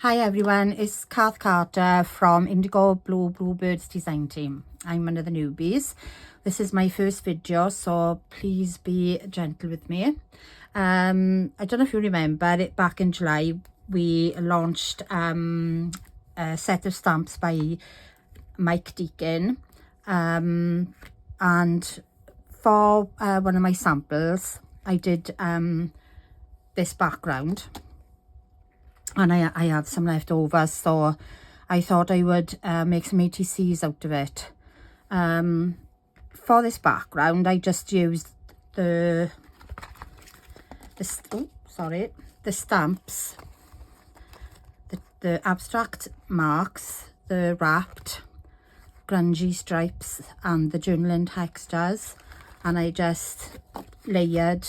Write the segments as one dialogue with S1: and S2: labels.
S1: Hi everyone, it's Kath Carter from Indigo Bluebirds Design Team. I'm one of the newbies. This is my first video, so please be gentle with me. I don't know if you remember it, back in July we launched a set of stamps by Mike Deacon, and for one of my samples I did this background, and I had some left over, so I thought I would make some ATCs out of it. For this background I just used the stamps, the abstract marks, the wrapped grungy stripes and the journaling textures, and I just layered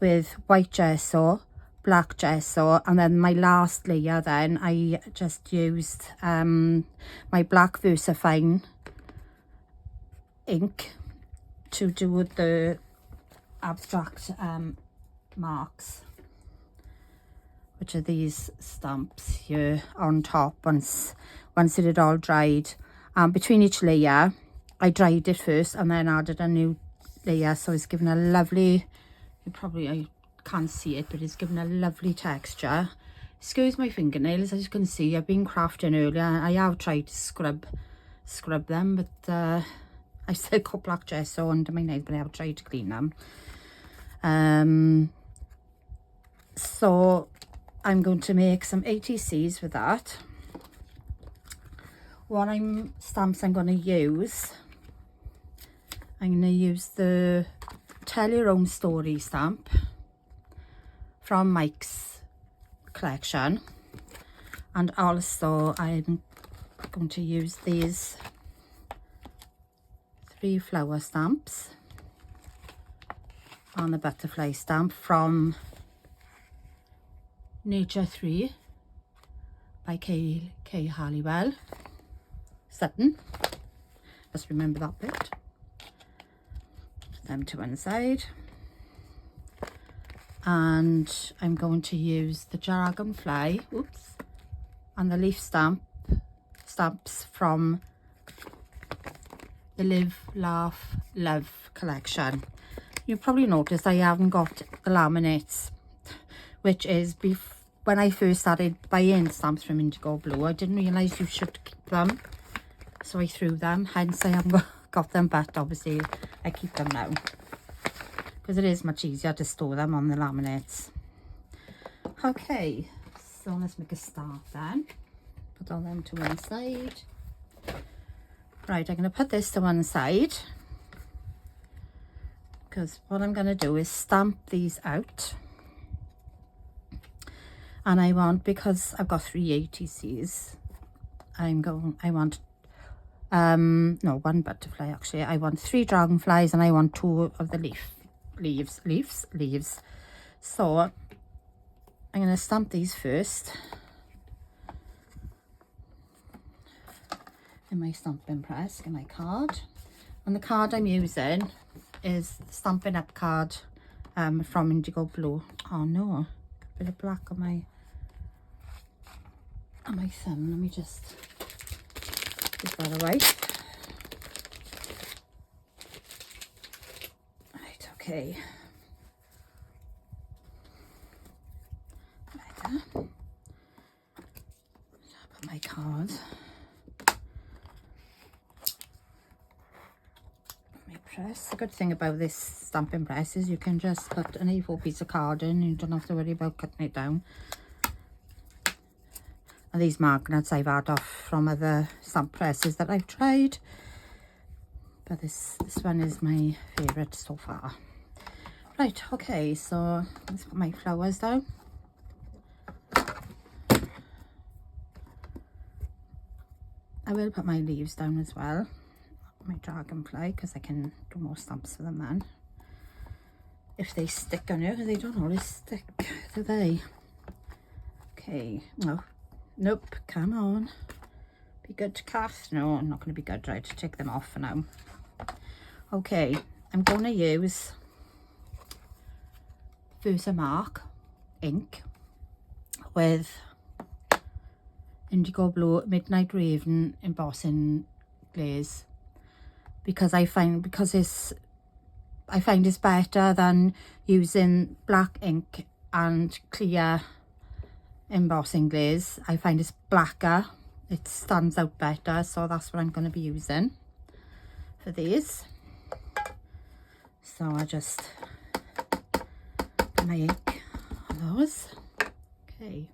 S1: with white gesso, black gesso, and then my last layer then I just used my black VersaFine ink to do the abstract marks, which are these stamps here on top. Once it had all dried, between each layer I dried it first and then added a new layer, so it's given a lovely, I can't see it, but it's given a lovely texture. Excuse my fingernails, as you can see I've been crafting earlier. I have tried to scrub them, but I still got black gesso under my nails, but I have tried to clean them. So I'm going to make some ATCs with that. What stamps I'm going to use, I'm going to use the Tell Your Own Story stamp from Mike's collection, and also I'm going to use these 3 flower stamps on the butterfly stamp from Nature 3 by K Halliwell Sutton. Just remember that bit. Put them to one side. And I'm going to use the dragonfly, and the leaf stamps from the Live, Laugh, Love collection. You probably noticed I haven't got the laminates, which is when I first started buying stamps from Indigo Blue, I didn't realise you should keep them, so I threw them, hence I haven't got them, but obviously I keep them now because it is much easier to store them on the laminates. Okay, so let's make a start then. Put all them to one side. Right, I'm going to put this to one side because what I'm going to do is stamp these out. And I want, because I've got 3 ATCs, one butterfly actually. I want 3 dragonflies and I want 2 of the leaves. So I'm going to stamp these first in my stamping press, in my card. And the card I'm using is the Stampin' Up card from Indigo Blue. Oh no, a bit of black on my thumb. Let me just give that a wipe. Right, okay. Right there. Put my card. My press. The good thing about this stamping press is you can just put an A4 piece of card in. You don't have to worry about cutting it down. And these magnets I've had off from other stamp presses that I've tried, but this one is my favourite so far. Right, okay, so let's put my flowers down. I will put my leaves down as well, my dragonfly, because I can do more stamps for them then. If they stick on you, they don't always stick, do they? Okay, no. Nope, come on. Be good, Kath. No, I'm not going to be good. Right, take them off for now. Okay, I'm going to use Versamark ink with Indigo Blue Midnight Raven embossing glaze, because I find it's better than using black ink and clear embossing glaze. I find it's blacker, it stands out better, so that's what I'm going to be using for these. So I just put my ink on those. Okay,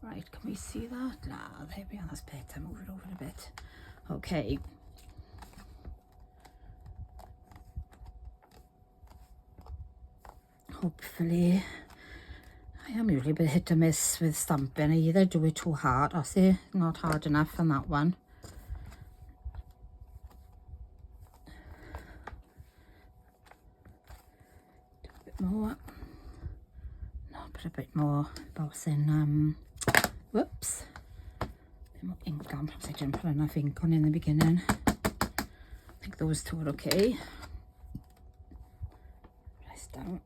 S1: right, can we see that? Ah, there we are, that's better. Move it over a bit. Okay, hopefully, I am usually a bit hit or miss with stamping. I either do it too hard or say not hard enough on that one. Do a bit more. No, put a bit more embossing. Whoops. A bit more ink on. Perhaps I didn't put enough ink on in the beginning. I think those two are okay. Press down.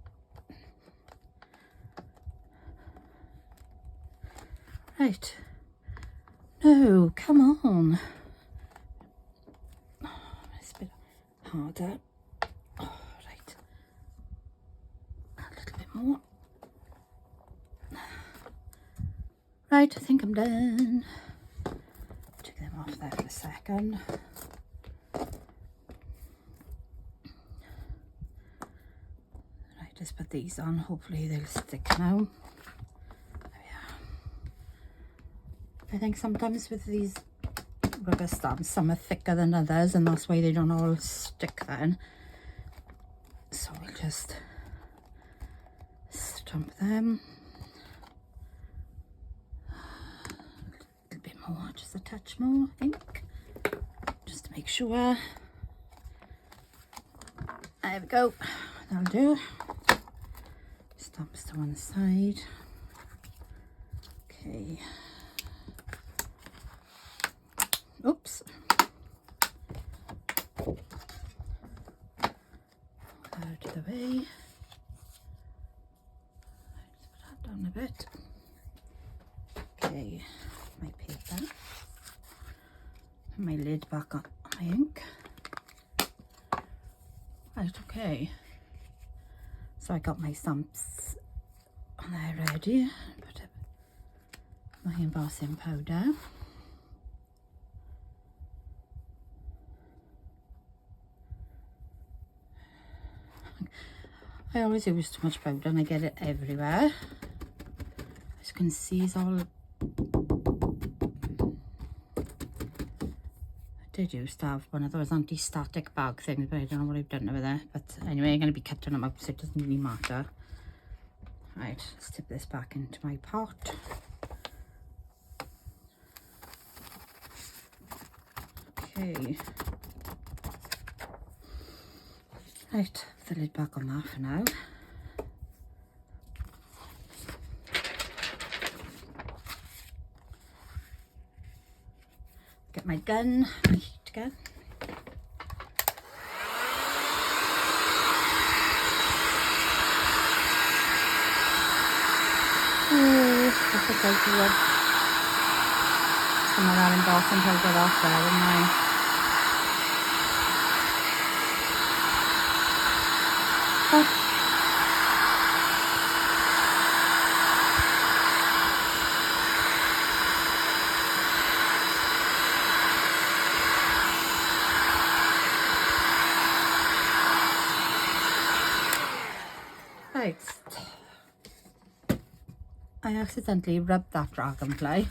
S1: Right. No, come on. Oh, it's a bit harder. Oh, right. A little bit more. Right, I think I'm done. Take them off there for a second. Right, just put these on. Hopefully they'll stick now. I think sometimes with these rubber stamps, some are thicker than others, and that's why they don't all stick then. So we'll just stamp them. A little bit more, just a touch more ink, just to make sure. There we go, that'll do. Stamps to one side. Okay. Oops. Out of the way. Just put that down a bit. Okay, my paper. Put my lid back on my ink. Right, okay. So I got my stamps on there ready. Put my embossing powder. I always use too much powder and I get it everywhere. As you can see, it's all... I did used to have one of those anti-static bag things, but I don't know what I've done over there. But anyway, I'm going to be cutting them out, so it doesn't really matter. Right, let's tip this back into my pot. Okay. Right, put the lid back on that for now. Get my gun, my heat gun. Oh, that's a good one. Some of that embossing powder off there, wouldn't I? Right, I accidentally rubbed that dragonfly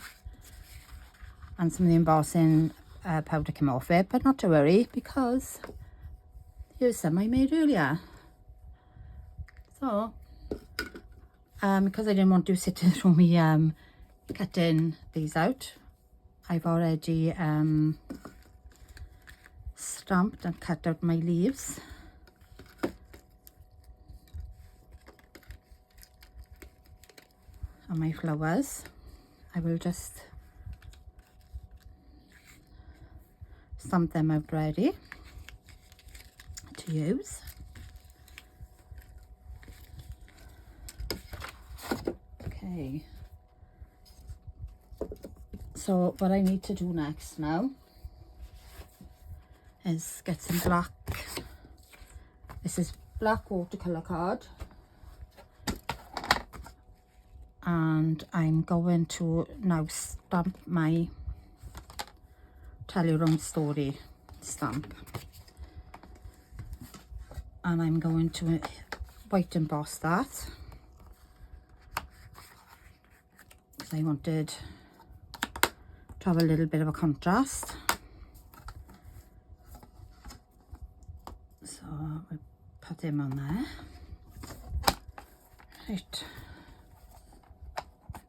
S1: and some of the embossing powder came off it, but not to worry, because here's some I made earlier. So, because I didn't want to sit through me cutting these out, I've already stamped and cut out my leaves. And my flowers. I will just stamp them out ready to use. Okay. So what I need to do next now is get some black. This is black watercolour card, and I'm going to now stamp my Tell Your Own Story stamp, and I'm going to white emboss that because I wanted to have a little bit of a contrast. So we'll put him on there. Right,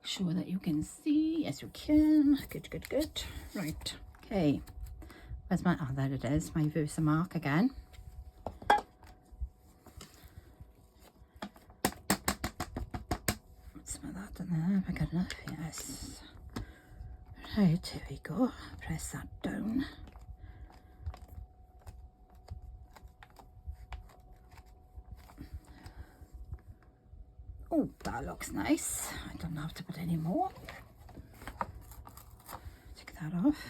S1: sure that you can see. Yes, you can. Good, good, good. Right, okay, where's my, oh, there it is, my Versamark again. Some of that in there, have I got enough? Yes. Right, here we go. Press that down. Oh, that looks nice. I don't have to put any more. Take that off.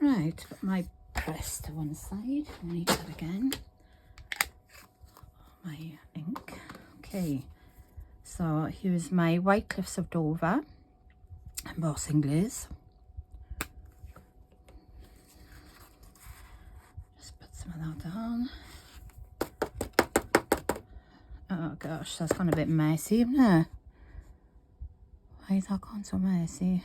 S1: Right, put my press to one side. I need that again. My ink. Okay, so here's my White Cliffs of Dover embossing glaze. Just put some of that on. Oh gosh, that's gone a bit messy, isn't it? Why is that gone so messy?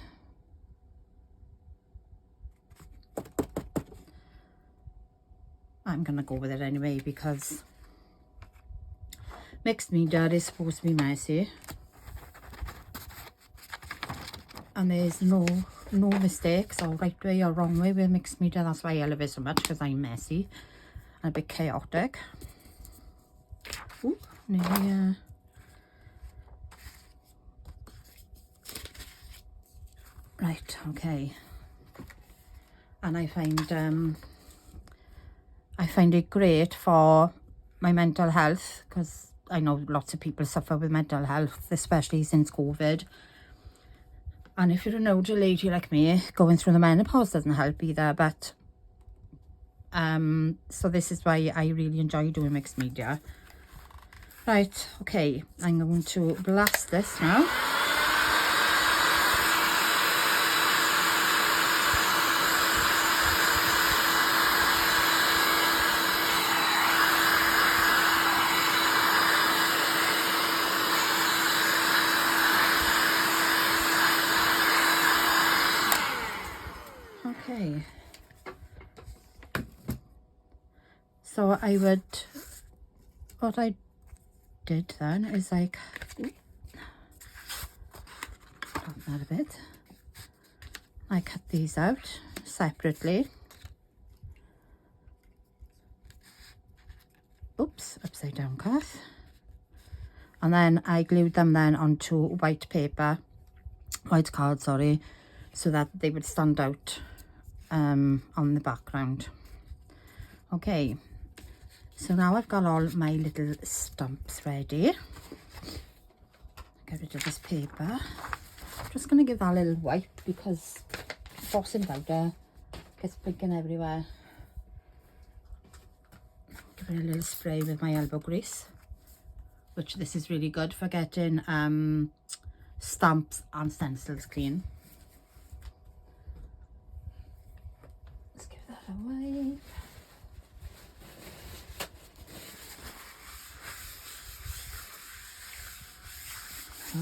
S1: I'm gonna go with it anyway because mixed media is supposed to be messy, and there's no mistakes or right way or wrong way with mixed media. That's why I love it so much, because I'm messy and a bit chaotic. Ooh, nearly, right, okay. And I find it great for my mental health, because I know lots of people suffer with mental health, especially since COVID. And if you're an older lady like me, going through the menopause doesn't help either. But so this is why I really enjoy doing mixed media. Right, okay, I'm going to blast this now. Okay, so what I did then is like, drop that a bit. I cut these out separately. Oops, upside down cut. And then I glued them then onto white card, sorry, so that they would stand out on the background. Okay, so now I've got all my little stamps ready. Get rid of this paper. I'm just going to give that a little wipe because embossing powder gets picking everywhere. Give it a little spray with my elbow grease, which this is really good for getting stamps and stencils clean. Let's give that away.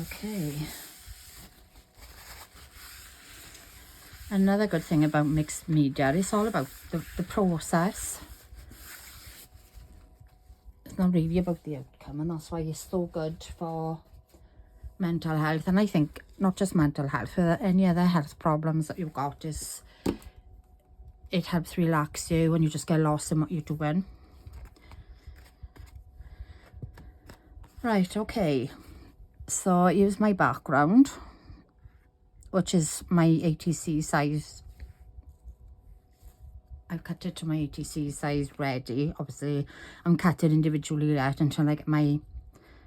S1: Okay. Another good thing about mixed media is all about the process. It's not really about the outcome, and that's why it's so good for mental health. And I think not just mental health, for any other health problems that you've got, is it helps relax you when you just get lost in what you're doing. Right, okay, so here's my background, which is my ATC size I've cut it to my ATC size ready. Obviously, I'm cutting individually yet until I get my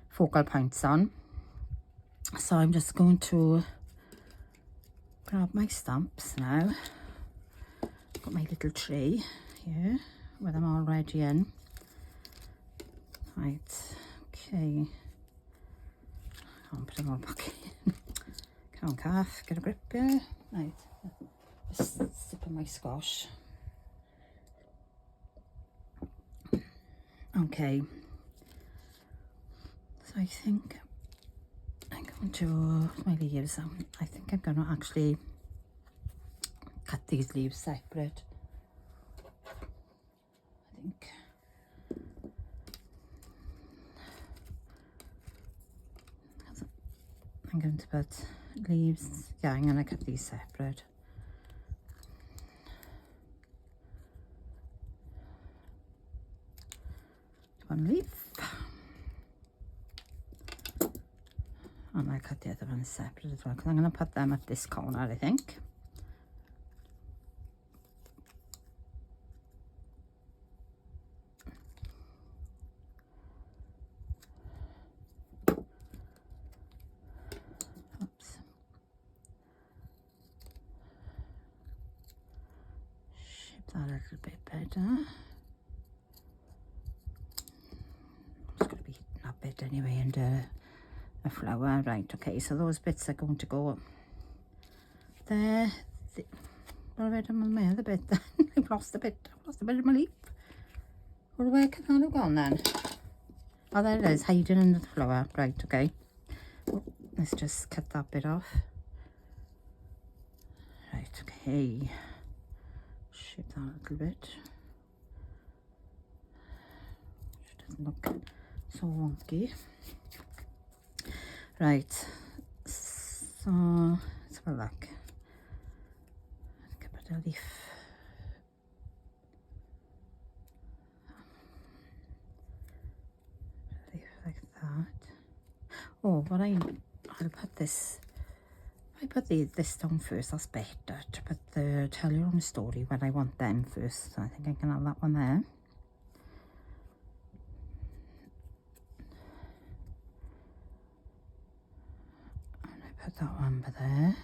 S1: focal points on. So I'm just going to grab my stamps now. Got my little tray here with them all ready in. Right, okay. I'll put them all back in. Come on, calf, get a grip here. Right, just sip of my squash. Okay, so I think I'm going to, my leaves, I think I'm going to actually cut these leaves separate. I think. I'm going to put leaves, yeah, I'm going to cut these separate. One leaf. And I cut the other one separate as well, because I'm going to put them at this corner, I think. Oops. Shape that a little bit better. It's going to be that bit anyway, and a flower. Right, okay, so those bits are going to go there. What have I done with my other bit then? I've lost a bit of my leaf. Well, where can that have gone then? Oh, there it is, hiding in the flower. Right, okay. Oh, let's just cut that bit off. Right, okay. Shape that a little bit. It doesn't look so wonky. Right, so let's have a look. Let's put a leaf. A leaf like that. Oh, but I'll put this. I put this down first. That's better to put the tell your own story when I want them first. So I think I can have that one there. Put that one by there.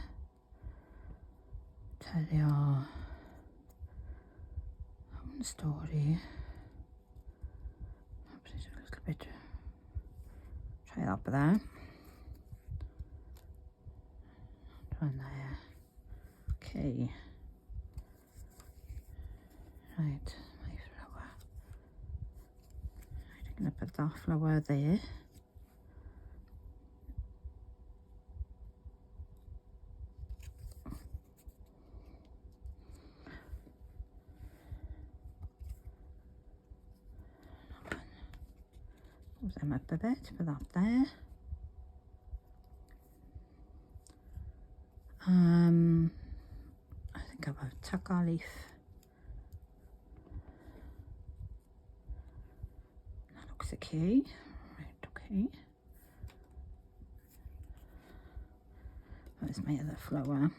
S1: Tell your own story. I'll put it a little bit. Try that by there. One there. Okay. Right, my flower. Right, I'm gonna put that flower there. Move them up a bit, put that there. I think I'll tuck our leaf. That looks okay. Right, okay. There's my other flower.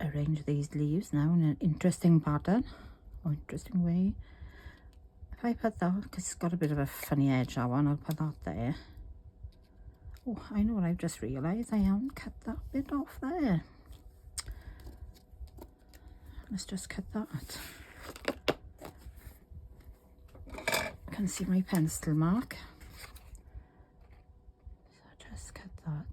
S1: Arrange these leaves now in an interesting pattern or interesting way. If I put that, because it's got a bit of a funny edge, that one, I'll put that there. Oh, I know what I've just realised. I haven't cut that bit off there. Let's just cut that. You can see my pencil mark. So just cut that.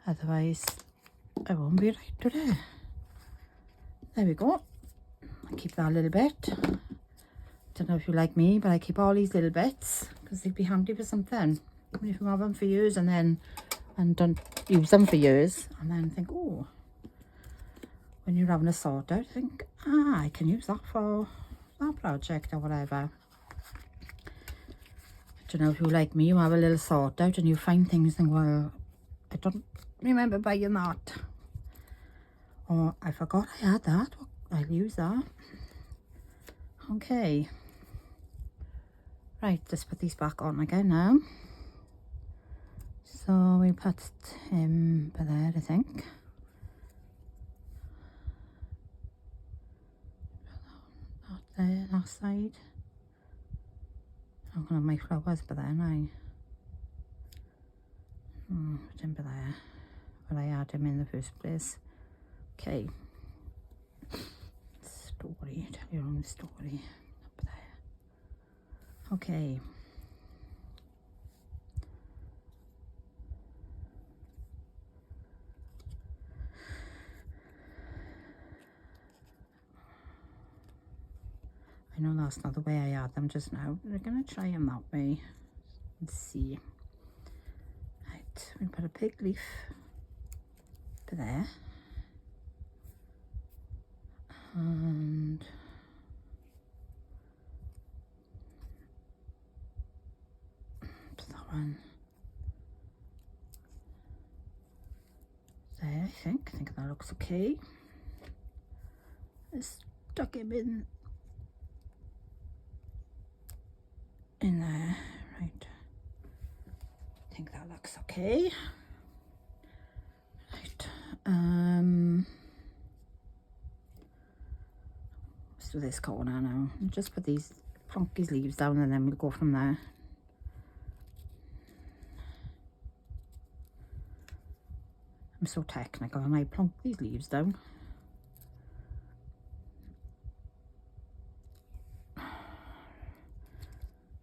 S1: Otherwise, I won't be right today. There we go. I'll keep that a little bit. Don't know if you like me, but I keep all these little bits because they'd be handy for something. If you have them for years and don't use them for years, and then think, oh, when you're having a sort out, think, I can use that for that project or whatever. I don't know if you like me, you have a little sort out and you find things and think, well, I don't remember buying that, or I forgot I had that. I'll use that. Okay, Right, let's put these back on again now. So we put him by there, I think. Not there, that side. I'm gonna have my flowers by there now. Put him by there. Well, I had him in the first place. Okay. Story, tell your own story. Up there. Okay. I know that's not the way I had them just now. We're going to try them that way. Let's see. Right, we'll put a big leaf to there. And put that one there, I think. I think that looks okay. I stuck him in there, right. I think that looks okay. Right. Let's do this corner now. I'll just put these plonk these leaves down and then we'll go from there. I'm so technical and I plonk these leaves down.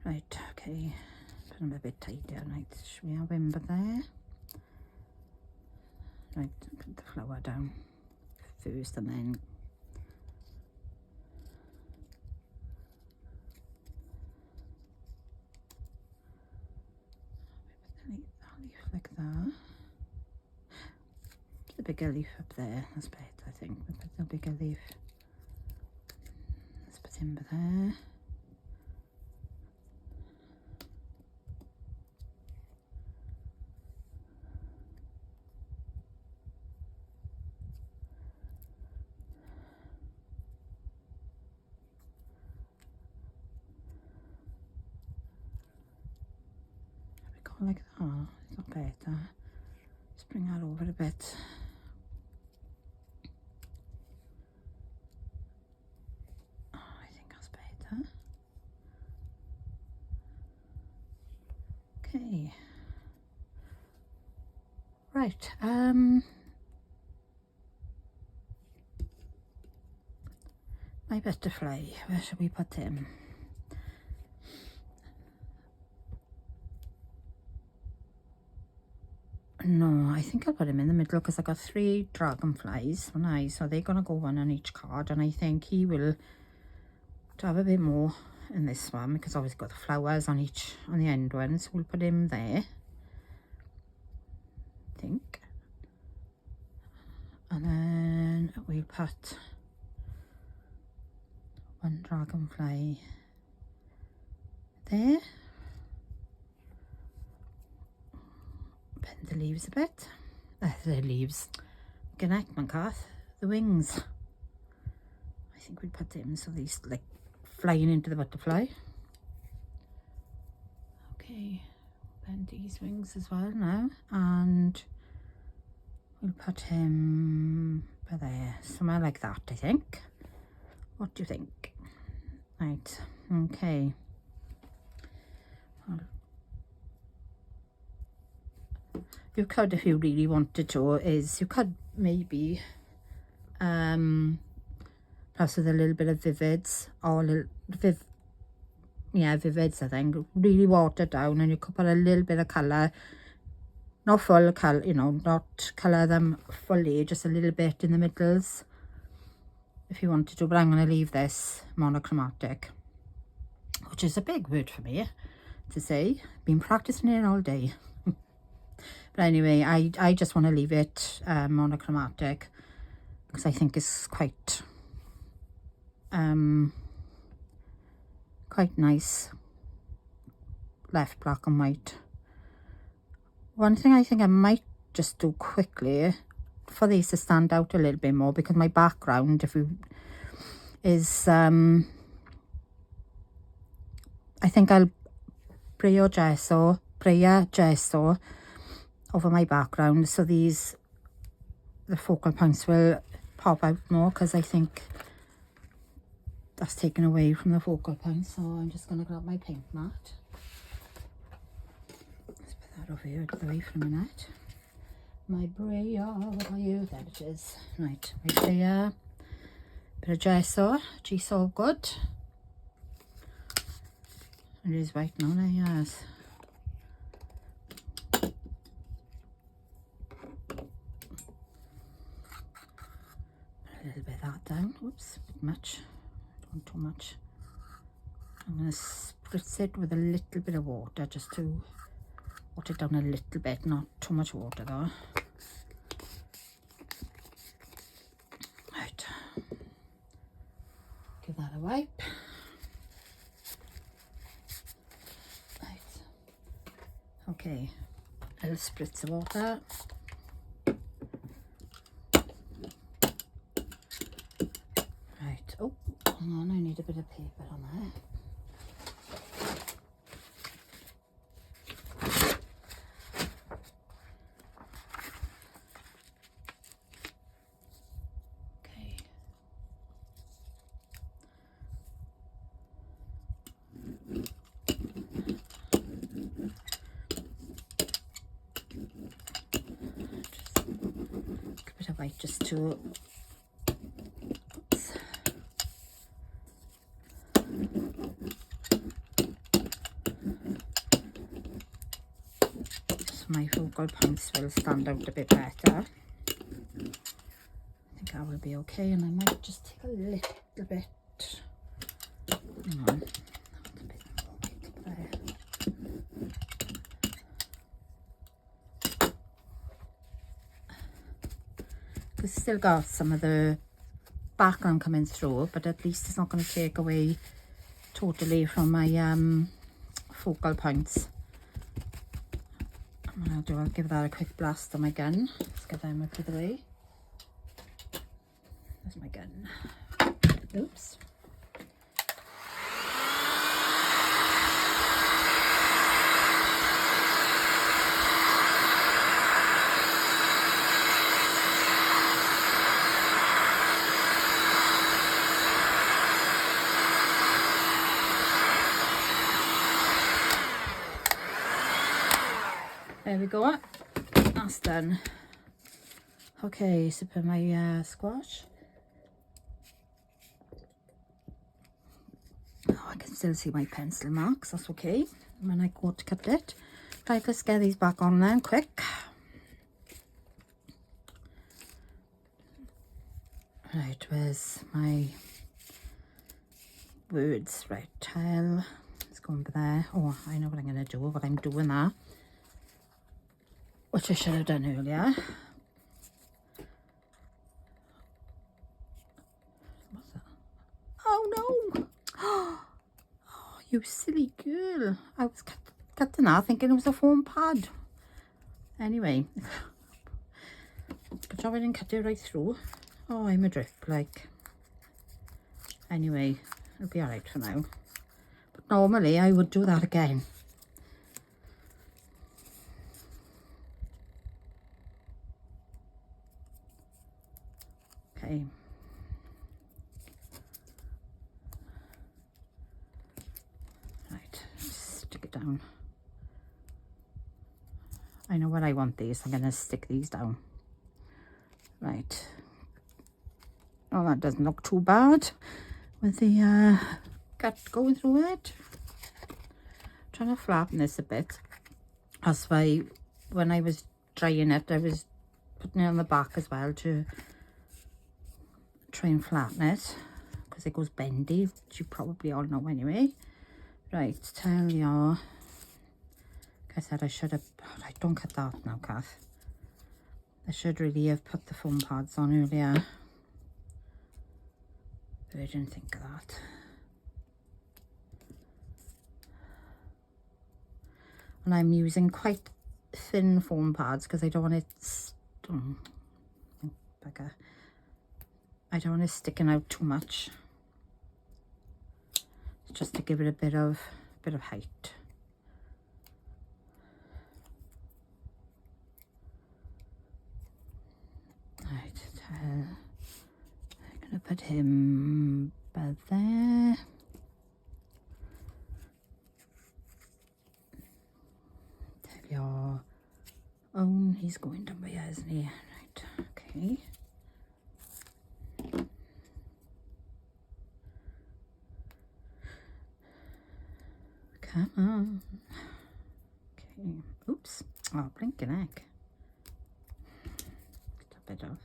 S1: Right, okay, put them a bit tighter. Right, should we have him by there? Right, put the flower down first and then put the leaf like that. Put the bigger leaf up there, that's better I think. We'll put the bigger leaf. Let's put him by there. Like that, it's not better. Just bring that over a bit. Oh, I think that's better. Okay. Right. My butterfly. Where should we put him? No, I think I'll put him in the middle because I got 3 dragonflies, so they're gonna go one on each card, and I think he will have a bit more in this one because obviously got the flowers on the end one, so we'll put him there, I think. And then we'll put 1 dragonfly there. Bend the leaves a bit. The leaves. Connect my cat. The wings. I think we put them so these like flying into the butterfly. Okay, bend these wings as well now, and we'll put him by there, somewhere like that. I think. What do you think? Right. Okay. Well, you could, if you really wanted to, you could maybe plus with a little bit of vivids or vivids, I think, really watered down, and you could put a little bit of colour, not full colour, not colour them fully, just a little bit in the middles if you wanted to. But I'm going to leave this monochromatic, which is a big word for me to say. Been practicing it all day. But anyway, I just want to leave it monochromatic because I think it's quite nice. Left black and white. One thing I think I might just do quickly for these to stand out a little bit more, because my background is I think Prayer gesso over my background, so the focal points will pop out more, because I think that's taken away from the focal point. So I'm just going to grab my paint mat. Let's put that over here out of the way for a minute. My brayer, what are you? There it is. Right, my brayer, bit of gesso, G-so good. It is white now, yes. A little bit of that down. Whoops, a bit much. Don't too much. I'm going to spritz it with a little bit of water, just to water it down a little bit, not too much water though. Right. Give that a wipe. Right. Okay. A little spritz of water. Right. Oh, hang on, I need a bit of paper on there. White just to, oops. So my focal points will stand out a bit better. I think that will be okay, and I might just take a little bit, hang on, a bit more there. It's still got some of the background coming through, but at least it's not going to take away totally from my focal points. I'll give that a quick blast on my gun. Let's get them out of the way. There's my gun. Oops. There we go, that's done. Okay, so put my squash. Oh, I can still see my pencil marks, that's okay, when I go to cut it. Right, let's get these back on then, quick. Right, where's my words? Right, tile, let's go over there. Oh, I know what I'm going to do, but I'm doing that, which I should have done earlier. What's that? Oh no! Oh, you silly girl. I was cutting that thinking it was a foam pad. Anyway, good job I didn't cut it right through. Oh, I'm a drip, like. Anyway, it'll be alright for now. But normally I would do that again. Okay. Right, stick it down. I know where I want these. I'm going to stick these down. Right. Oh, that doesn't look too bad with the cut going through it. I'm trying to flatten this a bit. That's why when I was drying it, I was putting it on the back as well to try and flatten it, because it goes bendy, which you probably all know anyway. Right, tell you. Like I said, I should have. Right, don't cut that now, Kath. I should really have put the foam pads on earlier, but I didn't think of that. And I'm using quite thin foam pads because I don't want it. I don't want it sticking out too much. Just to give it a bit of height. put him by there. Tell your own he's going down by here, isn't he? Right, okay. Come on. Okay. Oops. Oh, blinking heck. Top it off.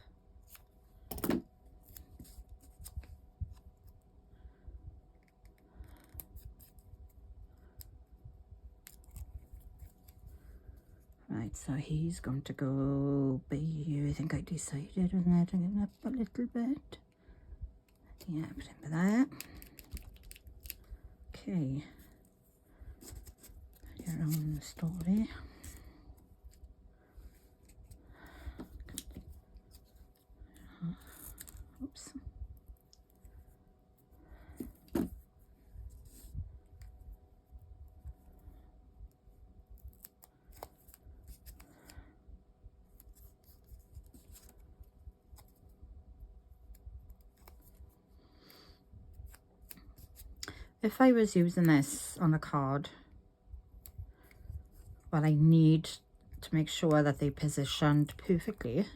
S1: Right, so he's going to go by here. I think I decided, wasn't I? Bring him up a little bit. Yeah, put him by there. Okay. Your own story. Oops. If I was using this on a card, well, I need to make sure that they positioned perfectly.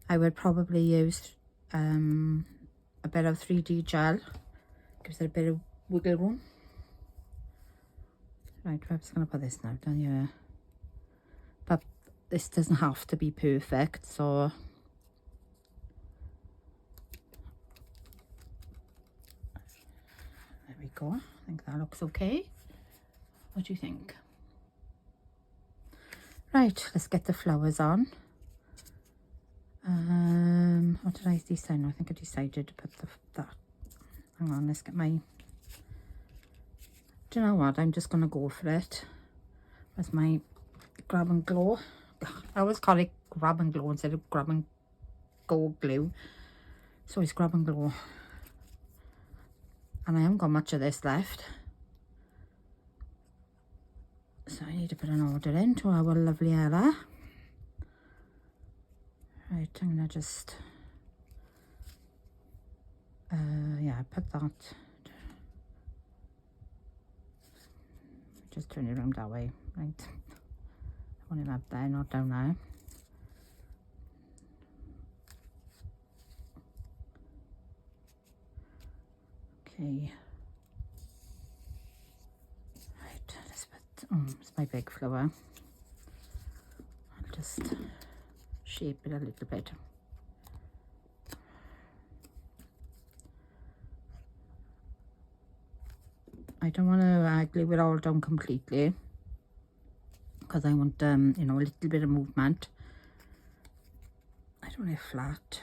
S1: I would probably use a bit of 3D gel, gives it a bit of wiggle room. Right, I'm just going to put this now down here. But this doesn't have to be perfect, so there we go. I think that looks okay. What do you think? Right, let's get the flowers on. What did I decide? No, I think I decided to put that. Hang on, let's get my... Do you know what? I'm just going to go for it. Where's my grab and glow? I always call it grab and glow instead of grab and go glue. So it's grab and glow. And I haven't got much of this left. So I need to put an order in to our lovely Ella. Right, I'm going to just... yeah, put that... Just turn it around that way, right? I want him up there, not down there. Okay. Right, let's put... Oh, it's my big flower. I'll just shape it a little bit. I don't want to glue it all down completely because I want, you know, a little bit of movement. I don't want it flat.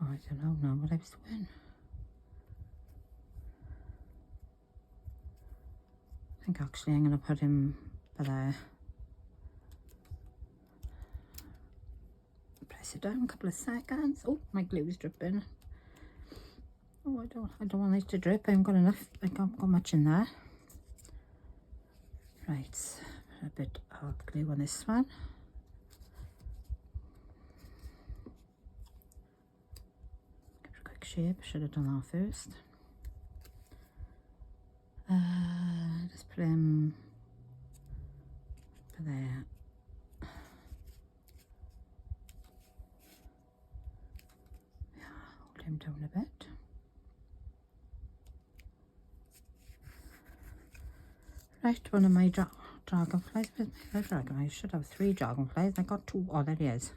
S1: Oh, I don't know now what I was doing. I think actually I'm going to put him by there. Press it down a couple of seconds. Oh, my glue is dripping. Oh, I don't want it to drip. I haven't got enough. I haven't got much in there. Right, a bit of glue on this one. Give it a quick shape. Should have done that first. Just put him there. Yeah, hold him down a bit. Right, one of my dragonflies. Where's my dragon? I should have 3 dragonflies. I got 2. Oh, there he is.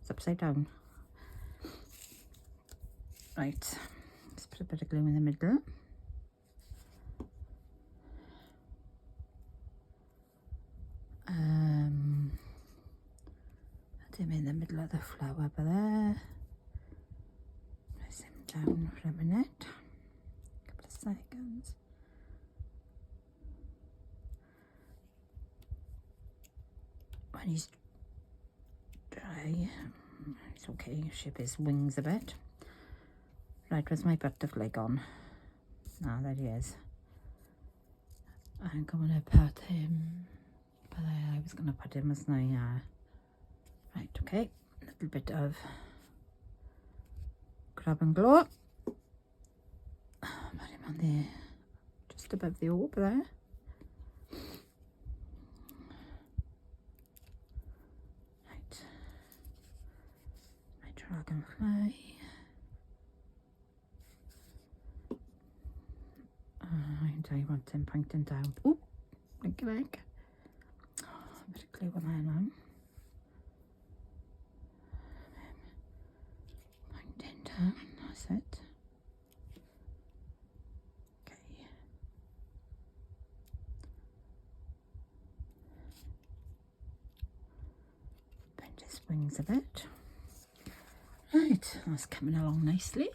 S1: It's upside down. Right, let's put a bit of glue in the middle. Put him in the middle of the flower over there. Press him down for a minute. A couple of seconds. When he's dry, it's okay. Shape his wings a bit. Right, where's my butterfly gone? Ah, there he is. I'm going to put him. But I was going to put him as my Right, okay, a little bit of Grab and Glow. Put him on there, just above the orb there. Right, my dragonfly. And I want him pointing down. Oh, like a leg. Oh, a bit of glue on there now. Pointing down, that's it. Okay. Bend his wings a bit. Right, that's coming along nicely.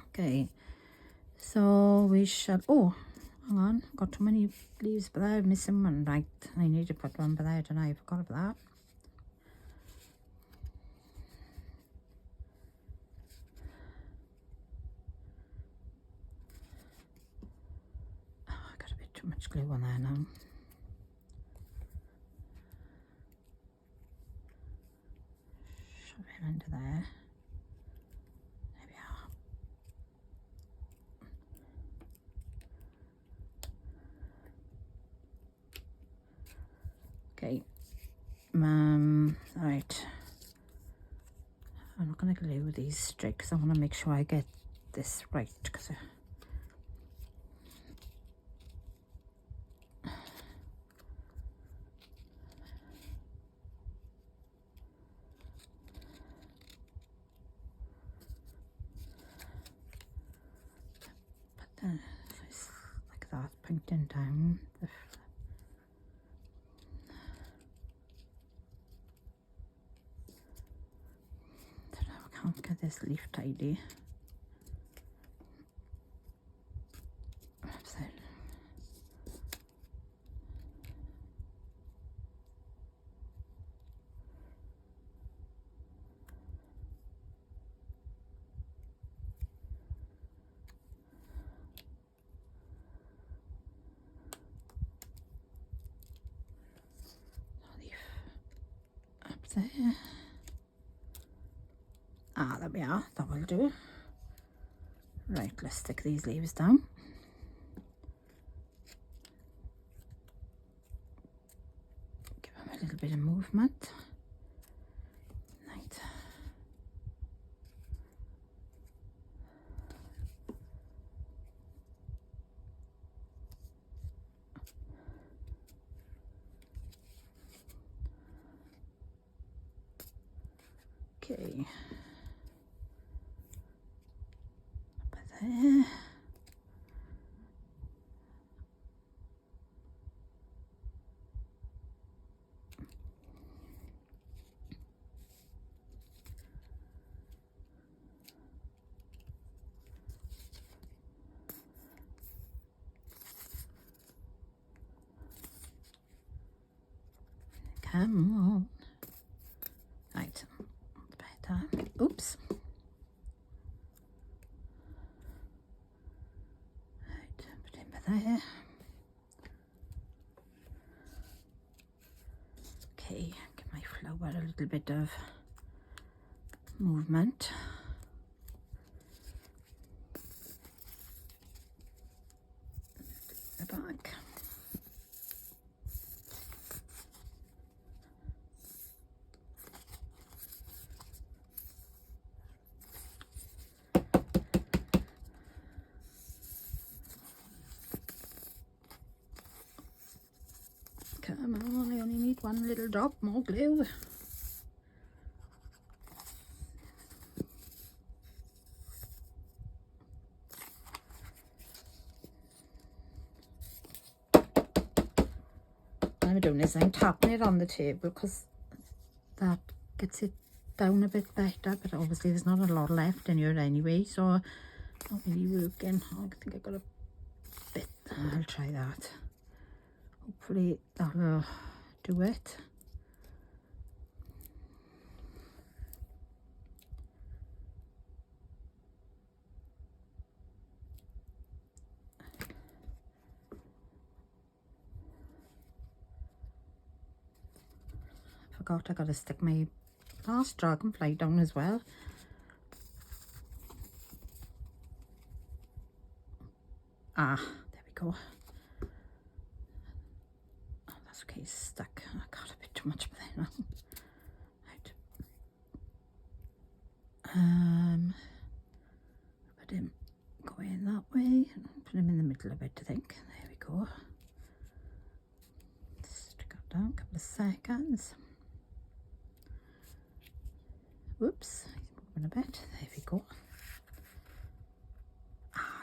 S1: Okay, so we shall, oh, hang on, got too many leaves but I'm missing one. Right, I need to put one by there, don't I forgot about that. Oh, I got a bit too much glue on there now. Shove it under there. There we are. Okay, right, I'm not going to glue these straight because I want to make sure I get this right, because it's like that, pointing down the I can't get this leaf tidy. Leaf up there. Ah, there we are, that will do. Right, let's stick these leaves down. Give them a little bit of movement. Right. Okay. Up there. Come on. Right, better. Oops. Right, put him there. Okay, give my flower a little bit of movement. The back. Come on, I only need one little drop more glue. What I'm doing is I'm tapping it on the table because that gets it down a bit better, but obviously there's not a lot left in here anyway, so not really working. I think I got a bit. I'll try that. Hopefully that'll do it. forgot I gotta stick my last dragonfly down as well. Ah, there we go. Oh, that's okay, it's stuck. I got a bit too much for that now. Right. Put him going that way. Put him in the middle of it, I think. There we go. Stick it down a couple of seconds. Whoops, he's moving a bit. There we go.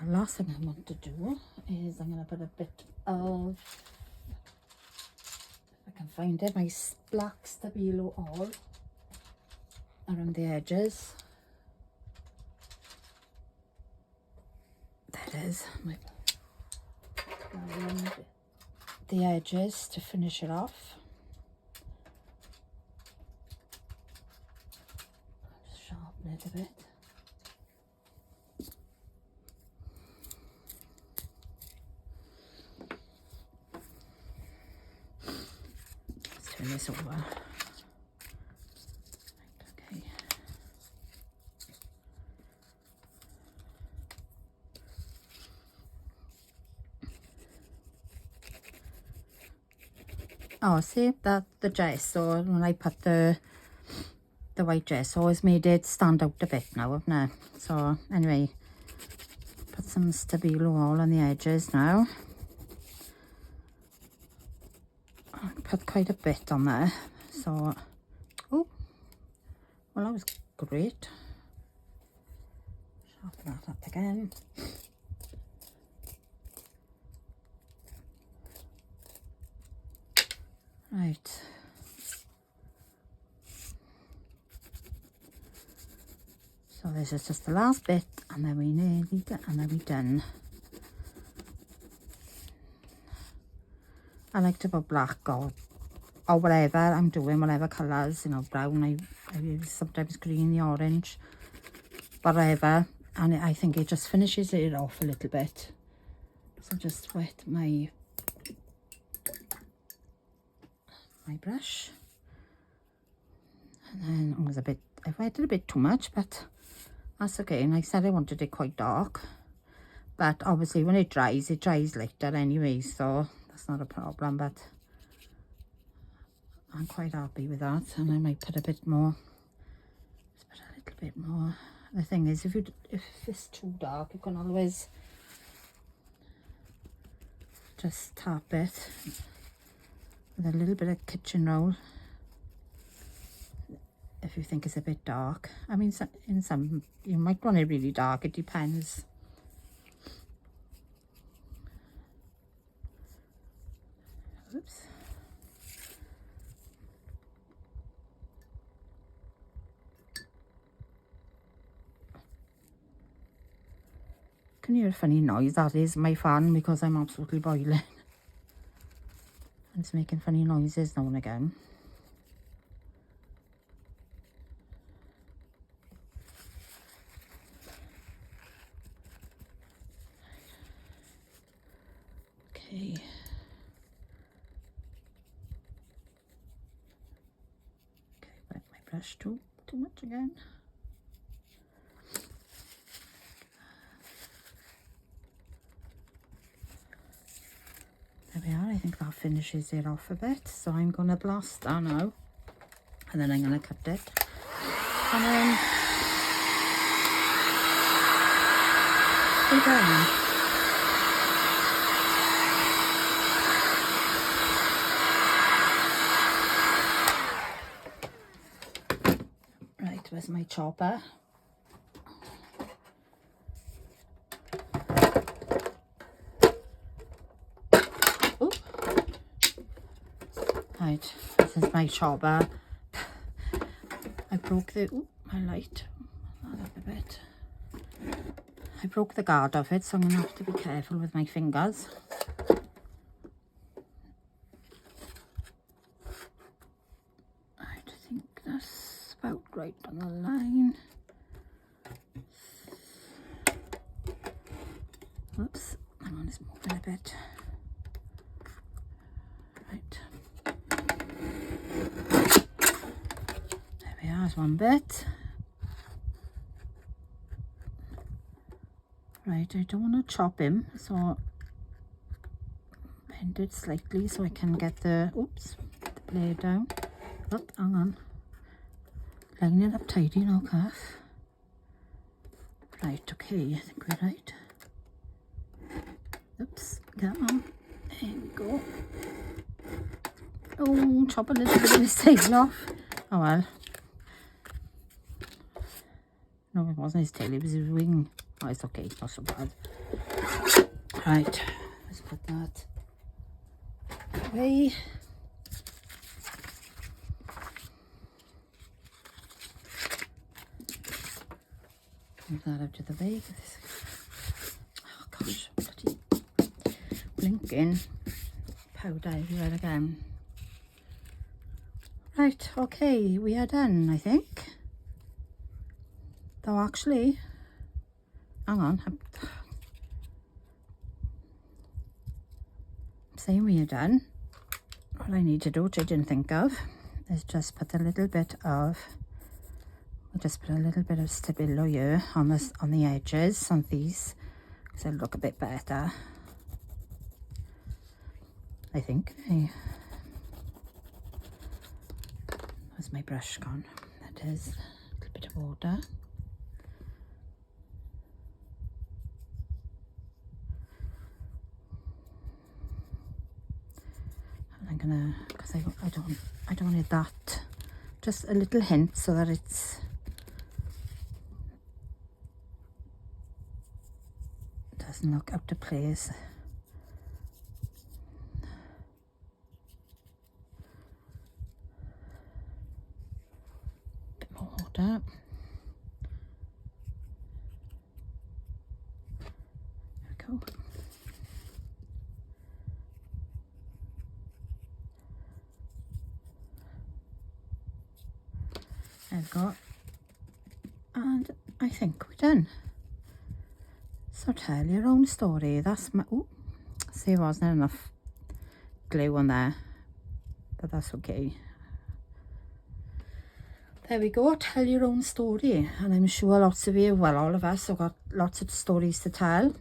S1: Last thing I want to do is I'm going to put a bit of, if I can find it, my black Stabilo oil around the edges. There it is. Around the edges to finish it off. Just sharpen it a bit. Turn this over. Right, okay. Oh, see that the gesso, when I put the white gesso, has made it stand out a bit now, haven't it? So anyway, put some Stabilo oil on the edges now. Put quite a bit on there, so oh well, that was great. Sharpen that up again. Right, so this is just the last bit, and then we nearly done, and then we're done. I like to put black or whatever I'm doing, whatever colours, you know, brown, I use sometimes green, the orange, whatever, and I think it just finishes it off a little bit. So just wet my brush, and then it was a bit, I wetted a bit too much, but that's okay. And I said I wanted it quite dark, but obviously when it dries later anyway, so that's not a problem, but I'm quite happy with that. And I might put a bit more, just put a little bit more. The thing is, if it's too dark, you can always just tap it with a little bit of kitchen roll if you think it's a bit dark. I mean, in some you might want it really dark, it depends. Oops. Can you hear a funny noise? That is my fan, because I'm absolutely boiling. It's making funny noises now and again. Okay. Okay, wet my brush too much again. There we are. I think that finishes it off a bit. So I'm going to blast that now, and then I'm going to cut it. And then again. Right, where's my chopper? Right, this is my chopper. I broke the, my light, that a bit. I broke the guard of it, so I'm going to have to be careful with my fingers. I think that's about right on the line. Oops, hang on, it's moving a bit. Right. That's one bit. Right, I don't want to chop him, so bend it slightly so I can get the, oops, the blade down. Oh, hang on. Line it up tidy now, Kath. Right, okay, I think we're right. Oops, come on. There we go. Oh, chop a little bit of his tail off. Oh well. No, it wasn't his tail, it was his wing. Oh, it's okay, not so bad. Right, let's put that away. Move that out of the way. Oh gosh, bloody blinking powder everywhere again. Right, okay, we are done, I think. Though actually, hang on, I'm saying we are done. What I need to do, which I didn't think of, is just put a little bit of, I'll just put a little bit of Stabilo here on this, on the edges, on these, because they'll look a bit better, I think. Hey. Where's my brush gone? That is a little bit of water. I'm gonna, because I don't need that, just a little hint so that it's doesn't look out of place. Bit more water. There we go. There we go. And I think we're done. So tell your own story. That's my, ooh, see, there wasn't enough glue on there, but that's okay. There we go, tell your own story. And I'm sure lots of you, well, all of us have got lots of stories to tell.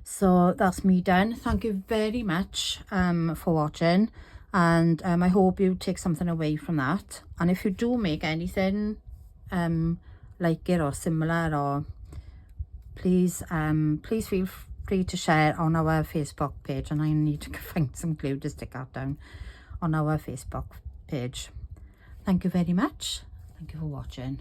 S1: So that's me done. Thank you very much for watching. And I hope you take something away from that. And if you do make anything like it or similar, or please please feel free to share on our Facebook page. And I need to find some glue to stick that down on our Facebook page. Thank you very much. Thank you for watching.